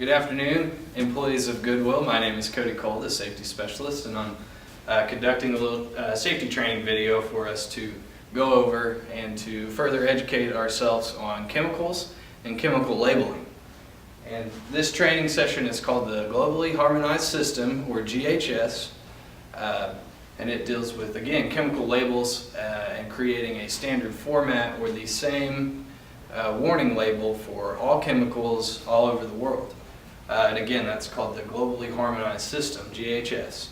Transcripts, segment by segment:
Good afternoon, employees of Goodwill. My name is Cody Cole, the safety specialist, and I'm conducting a little safety training video for us to go over and to further educate ourselves on chemicals and chemical labeling. And this training session is called the Globally Harmonized System, or GHS, and it deals with, again, chemical labels and creating a standard format or the same warning label for all chemicals all over the world. And again, that's called the Globally Harmonized System, GHS.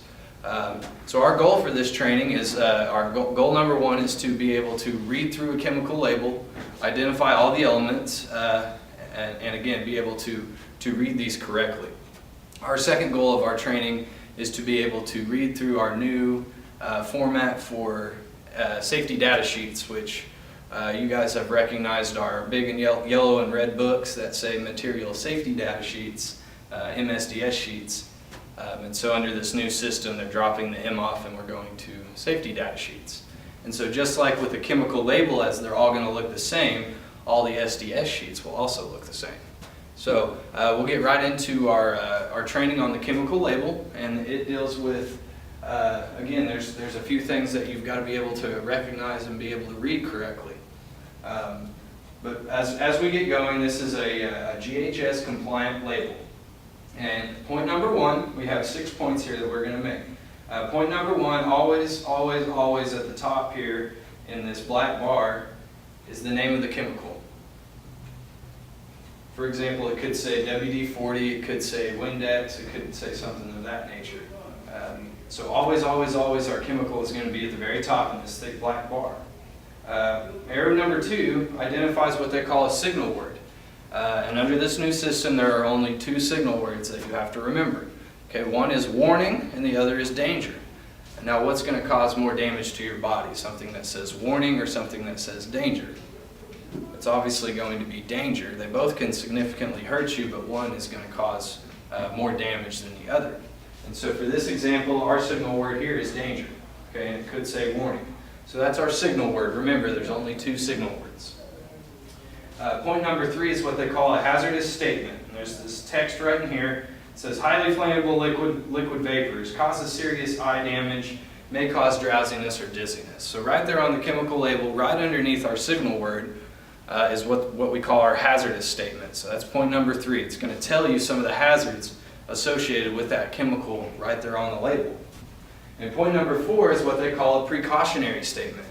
So our goal for this training is, our goal number one is to be able to read through a chemical label, identify all the elements, and again, be able to read these correctly. Our second goal of our training is to be able to read through our new format for safety data sheets, which you guys have recognized our big and yellow and red books that say material safety data sheets, MSDS sheets. And so under this new system, they're dropping the M off and we're going to safety data sheets. And so just like with a chemical label, as they're all going to look the same, all the SDS sheets will also look the same. So we'll get right into our training on the chemical label, and it deals with, again, there's a few things that you've got to be able to recognize and be able to read correctly. But as we get going, this is a GHS compliant label. And point number one, we have 6 points here that we're going to make. Point number one, always, always, always at the top here in this black bar is the name of the chemical. For example, it could say WD-40, it could say Windex, it could say something of that nature. So always, always, always our chemical is going to be at the very top in this thick black bar. Arrow number two identifies what they call a signal word. And under this new system, there are only two signal words that you have to remember. Okay, one is warning and the other is danger. And now what's going to cause more damage to your body? Something that says warning or something that says danger? It's obviously going to be danger. They both can significantly hurt you, but one is going to cause more damage than the other. And so for this example, our signal word here is danger. Okay, and it could say warning. So that's our signal word. Remember, there's only two signal words. Point number three is what they call a hazardous statement. And there's this text right in here. It says, highly flammable liquid vapors causes serious eye damage, may cause drowsiness or dizziness. So right there on the chemical label, right underneath our signal word, is what we call our hazardous statement. So that's point number three. It's going to tell you some of the hazards associated with that chemical right there on the label. And point number four is what they call a precautionary statement.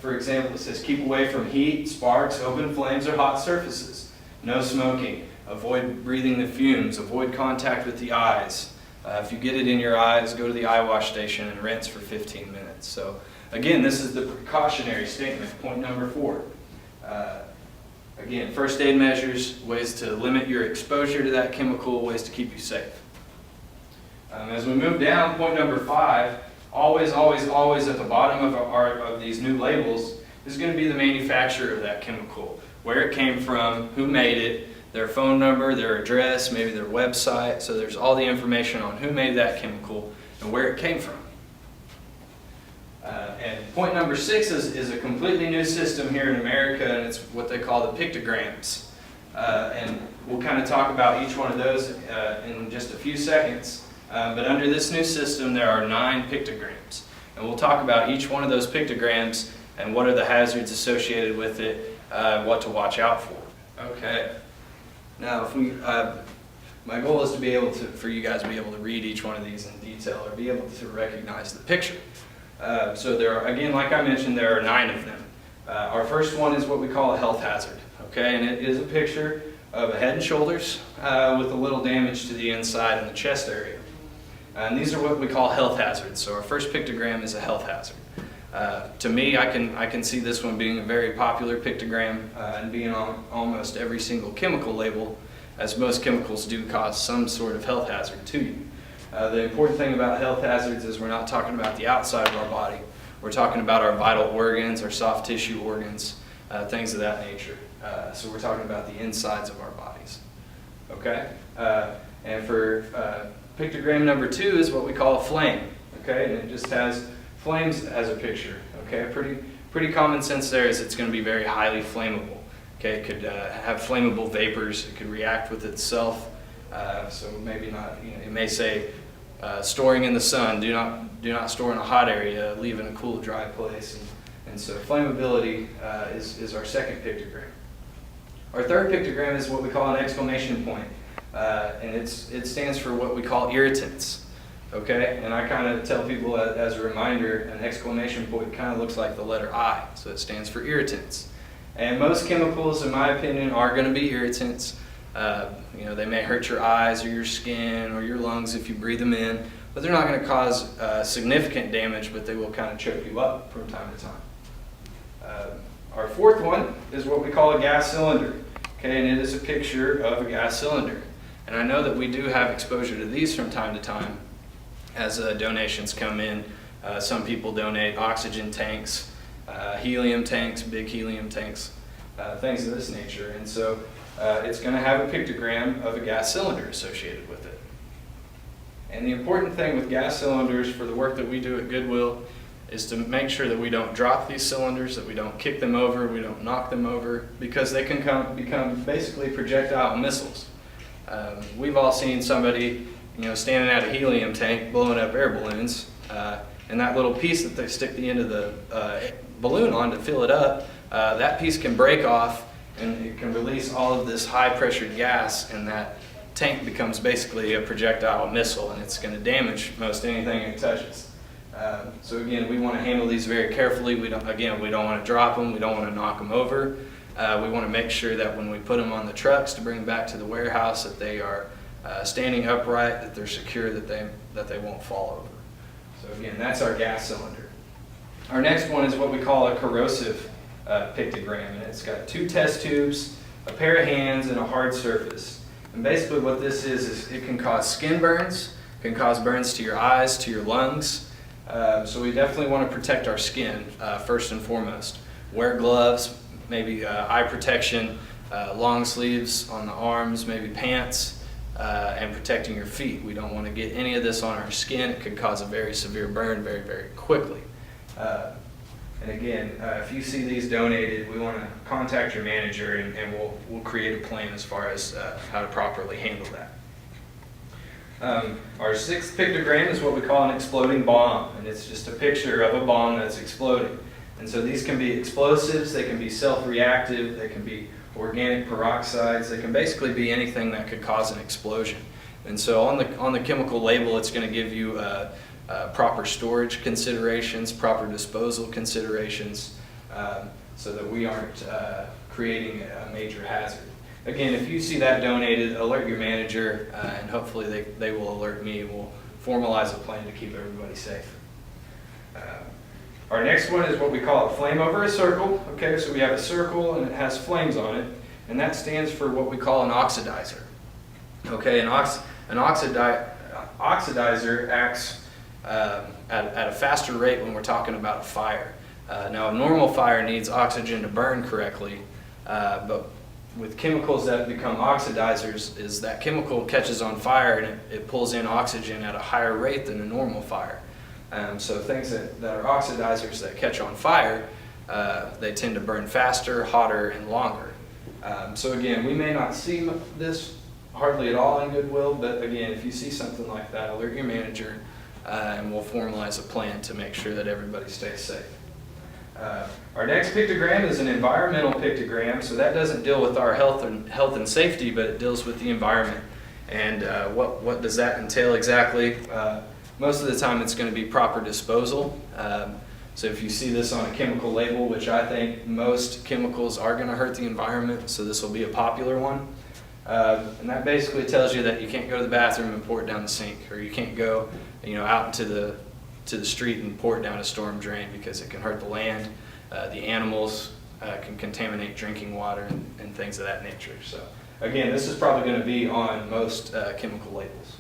For example, it says keep away from heat, sparks, open flames, or hot surfaces. No smoking. Avoid breathing the fumes. Avoid contact with the eyes. If you get it in your eyes, go to the eye wash station and rinse for 15 minutes. So again, this is the precautionary statement, point number four. Again, first aid measures, ways to limit your exposure to that chemical, ways to keep you safe. As we move down, point number five, always, always, always at the bottom of these new labels is going to be the manufacturer of that chemical, where it came from, who made it, their phone number, their address, maybe their website. So there's all the information on who made that chemical and where it came from. And point number six is a completely new system here in America, and it's what they call the pictograms. And we'll kind of talk about each one of those in just a few seconds. But under this new system, there are 9 pictograms. And we'll talk about each one of those pictograms and what are the hazards associated with it, what to watch out for. Okay. Now, my goal is to be able to, for you guys to be able to read each one of these in detail or be able to recognize the picture. So there are, again, like I mentioned, there are 9 of them. Our first one is what we call a health hazard. Okay, and it is a picture of a head and shoulders with a little damage to the inside and the chest area. And these are what we call health hazards. So our first pictogram is a health hazard. To me, I can see this one being a very popular pictogram and being on almost every single chemical label, as most chemicals do cause some sort of health hazard to you. The important thing about health hazards is we're not talking about the outside of our body. We're talking about our vital organs, our soft tissue organs, things of that nature. So we're talking about the insides of our bodies. Okay? And for pictogram number 2 is what we call a flame. Okay? And it just has flames as a picture. Okay? Pretty common sense there is it's going to be very highly flammable. Okay? It could have flammable vapors. It could react with itself So maybe not, it may say storing in the sun, do not store in a hot area, leave in a cool, dry place. And so flammability is our second pictogram. Our third pictogram is what we call an exclamation point, and it stands for what we call irritants. Okay, and I kind of tell people as a reminder, an exclamation point kind of looks like the letter I, so it stands for irritants. And most chemicals, in my opinion, are going to be irritants. They may hurt your eyes or your skin or your lungs if you breathe them in, but they're not going to cause significant damage, but they will kind of choke you up from time to time. Our fourth one is what we call a gas cylinder. Okay, and it is a picture of a gas cylinder. And I know that we do have exposure to these from time to time as donations come in. Some people donate oxygen tanks, helium tanks, big helium tanks, things of this nature. And so it's going to have a pictogram of a gas cylinder associated with it. And the important thing with gas cylinders for the work that we do at Goodwill is to make sure that we don't drop these cylinders, that we don't kick them over, we don't knock them over, because they can become basically projectile missiles. We've all seen somebody standing at a helium tank blowing up air balloons, and that little piece that they stick the end of the balloon on to fill it up, that piece can break off and it can release all of this high pressured gas, and that tank becomes basically a projectile missile, and it's going to damage most anything it touches. So again, we want to handle these very carefully. We don't want to drop them, we don't want to knock them over. We want to make sure that when we put them on the trucks to bring them back to the warehouse, that they are standing upright, that they're secure, that they won't fall over. So again, that's our gas cylinder. Our next one is what we call a corrosive pictogram, and it's got two test tubes, a pair of hands, and a hard surface. And basically what this is it can cause skin burns, it can cause burns to your eyes, to your lungs. So we definitely want to protect our skin first and foremost. Wear gloves, maybe eye protection, long sleeves on the arms, maybe pants, and protecting your feet. We don't want to get any of this on our skin. It could cause a very severe burn very, very quickly. And again, if you see these donated, we want to contact your manager, and we'll create a plan as far as how to properly handle that. Our sixth pictogram is what we call an exploding bomb, and it's just a picture of a bomb that's exploding. And so these can be explosives, they can be self-reactive, they can be organic peroxides, they can basically be anything that could cause an explosion. And so on the chemical label, it's going to give you proper storage considerations, proper disposal considerations, so that we aren't creating a major hazard. Again, if you see that donated, alert your manager, and hopefully they will alert me, and we'll formalize a plan to keep everybody safe. Our next one is what we call a flame over a circle. Okay, so we have a circle and it has flames on it, and that stands for what we call an oxidizer. Okay, an oxidizer acts at a faster rate when we're talking about a fire. Now, a normal fire needs oxygen to burn correctly, but with chemicals that become oxidizers, is that chemical catches on fire and it pulls in oxygen at a higher rate than a normal fire. So things that are oxidizers that catch on fire, they tend to burn faster, hotter, and longer. So again, we may not see this hardly at all in Goodwill, but again, if you see something like that, alert your manager, and we'll formalize a plan to make sure that everybody stays safe. Our next pictogram is an environmental pictogram, so that doesn't deal with our health and safety, but it deals with the environment. And what does that entail exactly? Most of the time it's going to be proper disposal. So if you see this on a chemical label, which I think most chemicals are going to hurt the environment, so this will be a popular one. And that basically tells you that you can't go to the bathroom and pour it down the sink, or you can't go out into the street and pour it down a storm drain, because it can hurt the land, the animals, can contaminate drinking water and things of that nature. So again, this is probably going to be on most chemical labels.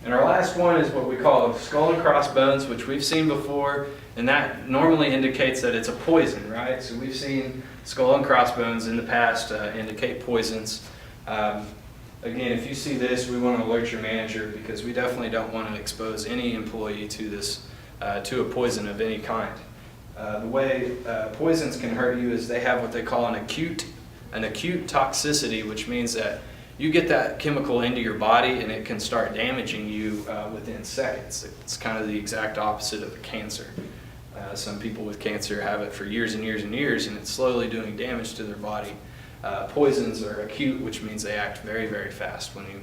And our last one is what we call skull and crossbones, which we've seen before, and that normally indicates that it's a poison, right? So we've seen skull and crossbones in the past indicate poisons. Again, if you see this, we want to alert your manager, because we definitely don't want to expose any employee to this, to a poison of any kind. The way poisons can hurt you is they have what they call an acute toxicity, which means that you get that chemical into your body and it can start damaging you within seconds. It's kind of the exact opposite of cancer. Some people with cancer have it for years and years and years, and it's slowly doing damage to their body. Poisons are acute, which means they act very, very fast when you,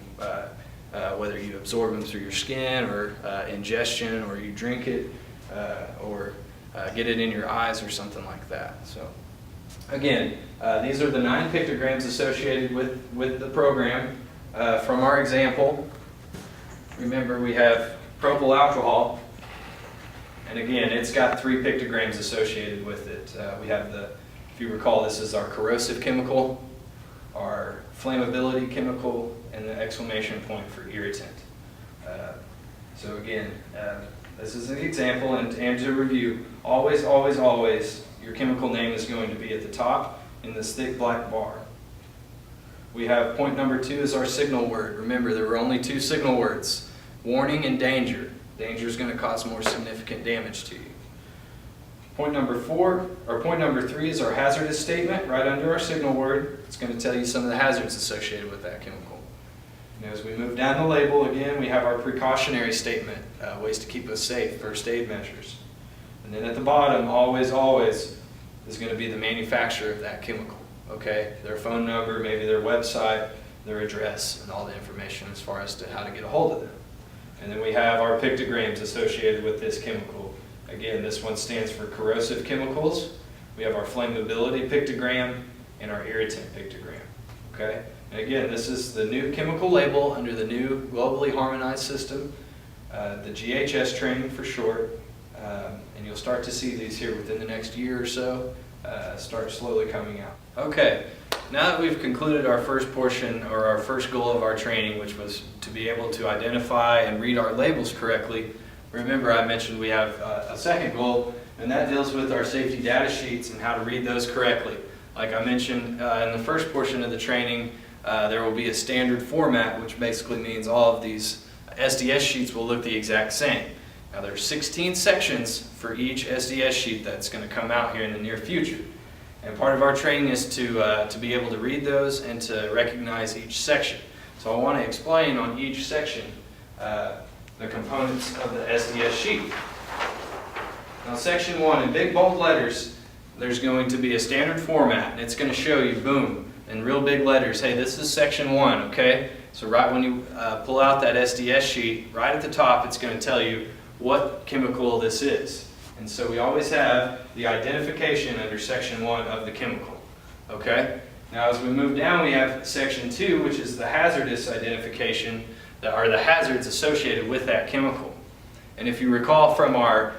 whether you absorb them through your skin or ingestion, or you drink it, or get it in your eyes or something like that. So again, these are the 9 pictograms associated with the program. From our example, remember we have propyl alcohol, and again, it's got 3 pictograms associated with it. We have if you recall, this is our corrosive chemical, our flammability chemical, and the exclamation point for irritant. So again, this is an example, and to review, always, always, always, your chemical name is going to be at the top in this thick black bar. We have point number 2 is our signal word. Remember, there were only 2 signal words, warning and danger. Danger is going to cause more significant damage to you. Point number 3 is our hazardous statement right under our signal word. It's going to tell you some of the hazards associated with that chemical. And as we move down the label, again, we have our precautionary statement, ways to keep us safe, first aid measures. And then at the bottom, always, always, is going to be the manufacturer of that chemical. Okay, their phone number, maybe their website, their address, and all the information as far as to how to get a hold of them. And then we have our pictograms associated with this chemical. Again, this one stands for corrosive chemicals. We have our flammability pictogram and our irritant pictogram. Okay, and again, this is the new chemical label under the new globally harmonized system, the GHS training for short. And you'll start to see these here within the next year or so, start slowly coming out. Okay, now that we've concluded our first portion, or our first goal of our training, which was to be able to identify and read our labels correctly, remember I mentioned we have a second goal, and that deals with our safety data sheets and how to read those correctly. Like I mentioned in the first portion of the training, there will be a standard format, which basically means all of these SDS sheets will look the exact same. Now there's 16 sections for each SDS sheet that's going to come out here in the near future. And part of our training is to be able to read those and to recognize each section. So I want to explain on each section the components of the SDS sheet. Now section 1, in big bold letters, there's going to be a standard format, and it's going to show you, boom, in real big letters, hey, this is section 1, okay? So right when you pull out that SDS sheet, right at the top, it's going to tell you what chemical this is. And so we always have the identification under section 1 of the chemical. Okay? Now as we move down, we have section 2, which is the hazardous identification, or the hazards associated with that chemical. And if you recall from our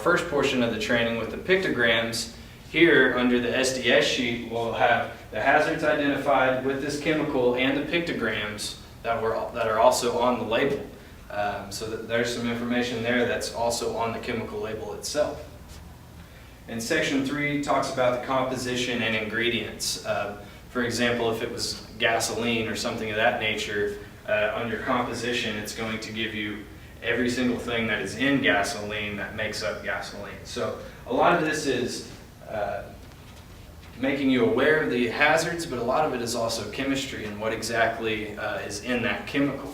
first portion of the training with the pictograms, here under the SDS sheet we'll have the hazards identified with this chemical and the pictograms that are also on the label. So there's some information there that's also on the chemical label itself. And section 3 talks about the composition and ingredients. For example, if it was gasoline or something of that nature, under composition it's going to give you every single thing that is in gasoline that makes up gasoline. So a lot of this is making you aware of the hazards, but a lot of it is also chemistry and what exactly is in that chemical.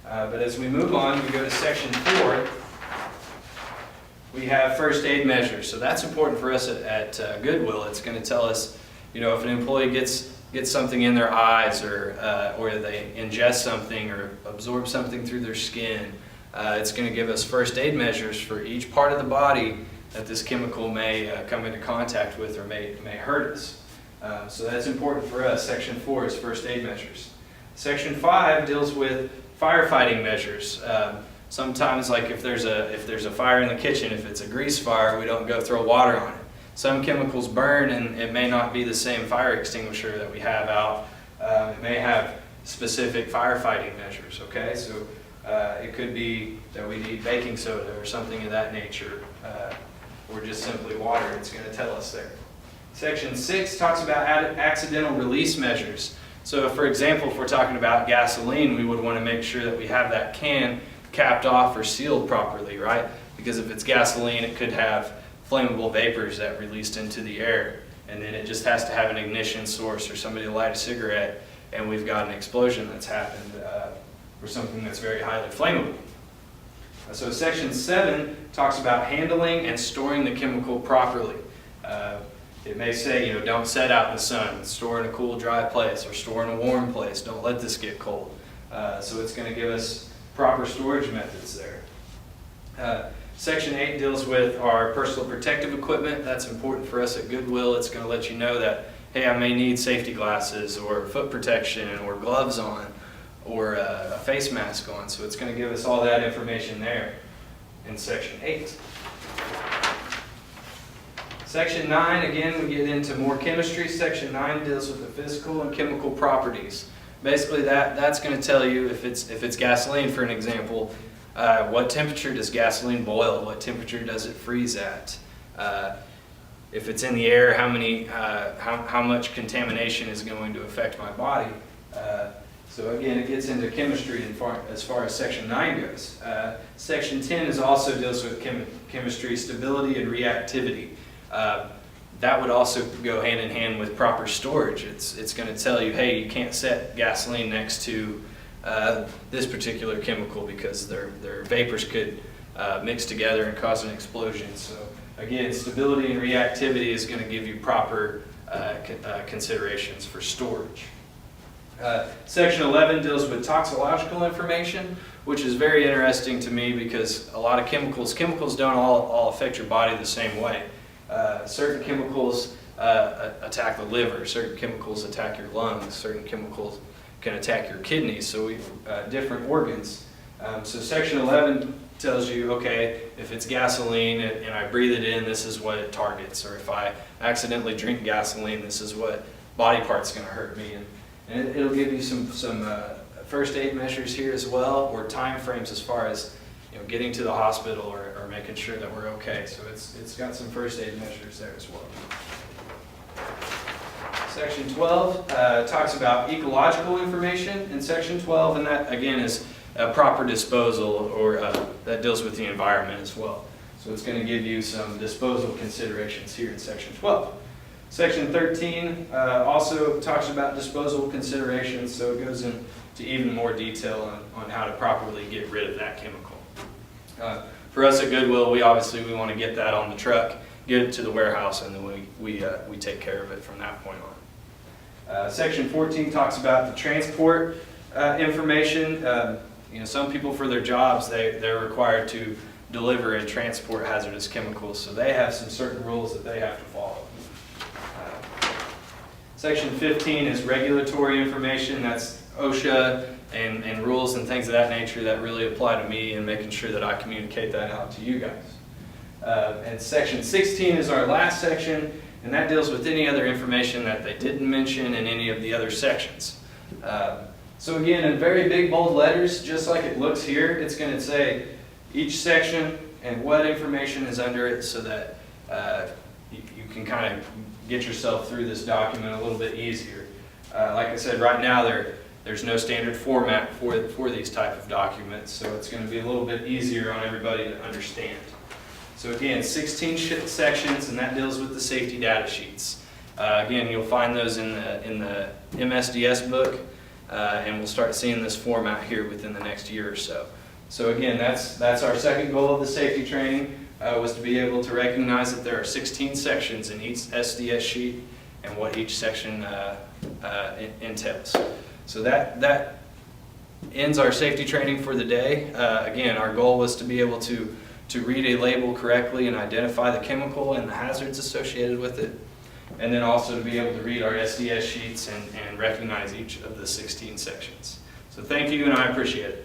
But as we move on, we go to section 4, we have first aid measures. So that's important for us at Goodwill. It's going to tell us, you know, if an employee gets something in their eyes, or they ingest something or absorb something through their skin, it's going to give us first aid measures for each part of the body that this chemical may come into contact with or may hurt us. So that's important for us. Section 4 is first aid measures. Section 5 deals with firefighting measures. Sometimes, like if there's a fire in the kitchen, if it's a grease fire, we don't go throw water on it. Some chemicals burn, and it may not be the same fire extinguisher that we have out. It may have specific firefighting measures. Okay, so it could be that we need baking soda or something of that nature, or just simply water. It's going to tell us there. Section 6 talks about accidental release measures. So for example, if we're talking about gasoline, we would want to make sure that we have that can capped off or sealed properly, right? Because if it's gasoline, it could have flammable vapors that released into the air, and then it just has to have an ignition source or somebody to light a cigarette, and we've got an explosion that's happened or something that's very highly flammable. So Section 7 talks about handling and storing the chemical properly. It may say, don't set out in the sun, store in a cool, dry place, or store in a warm place. Don't let this get cold. So it's going to give us proper storage methods there. Section 8 deals with our personal protective equipment. That's important for us at Goodwill. It's going to let you know that, hey, I may need safety glasses or foot protection or gloves on or a face mask on. So it's going to give us all that information there in Section 8. Section 9, again, we get into more chemistry. Section 9 deals with the physical and chemical properties. Basically, that's going to tell you if it's gasoline, for an example, what temperature does gasoline boil? What temperature does it freeze at? If it's in the air, how much contamination is going to affect my body? So again, it gets into chemistry as far as Section 9 goes. Section 10 also deals with chemistry, stability, and reactivity. That would also go hand in hand with proper storage. It's going to tell you, hey, you can't set gasoline next to this particular chemical because their vapors could mix together and cause an explosion. So again, stability and reactivity is going to give you proper considerations for storage. Section 11 deals with toxicological information, which is very interesting to me because a lot of chemicals don't all affect your body the same way. Certain chemicals attack the liver, certain chemicals attack your lungs, certain chemicals can attack your kidneys, so different organs. So Section 11 tells you, okay, if it's gasoline and I breathe it in, this is what it targets, or if I accidentally drink gasoline, this is what body part's going to hurt me. And it'll give you some first aid measures here as well, or time frames as far as getting to the hospital or making sure that we're okay. So it's got some first aid measures there as well. Section 12 talks about ecological information in Section 12, and that again is proper disposal, or that deals with the environment as well. So it's going to give you some disposal considerations here in Section 12. Section 13 also talks about disposal considerations, so it goes into even more detail on how to properly get rid of that chemical. For us at Goodwill, we want to get that on the truck, get it to the warehouse, and then we take care of it from that point on. Section 14 talks about the transport information. Some people for their jobs, they're required to deliver and transport hazardous chemicals, so they have some certain rules that they have to follow. Section 15 is regulatory information. That's OSHA and rules and things of that nature that really apply to me, and making sure that I communicate that out to you guys. And Section 16 is our last section, and that deals with any other information that they didn't mention in any of the other sections. So again, in very big bold letters, just like it looks here, it's going to say each section and what information is under it, so that you can kind of get yourself through this document a little bit easier. Like I said, right now there's no standard format for these type of documents, so it's going to be a little bit easier on everybody to understand. So again, 16 sections, and that deals with the safety data sheets. Again, you'll find those in the MSDS book, and we'll start seeing this format here within the next year or so. So again, that's our second goal of the safety training, was to be able to recognize that there are 16 sections in each SDS sheet and what each section entails. So that ends our safety training for the day. Again, our goal was to be able to read a label correctly and identify the chemical and the hazards associated with it, and then also to be able to read our SDS sheets and recognize each of the 16 sections. So thank you, and I appreciate it.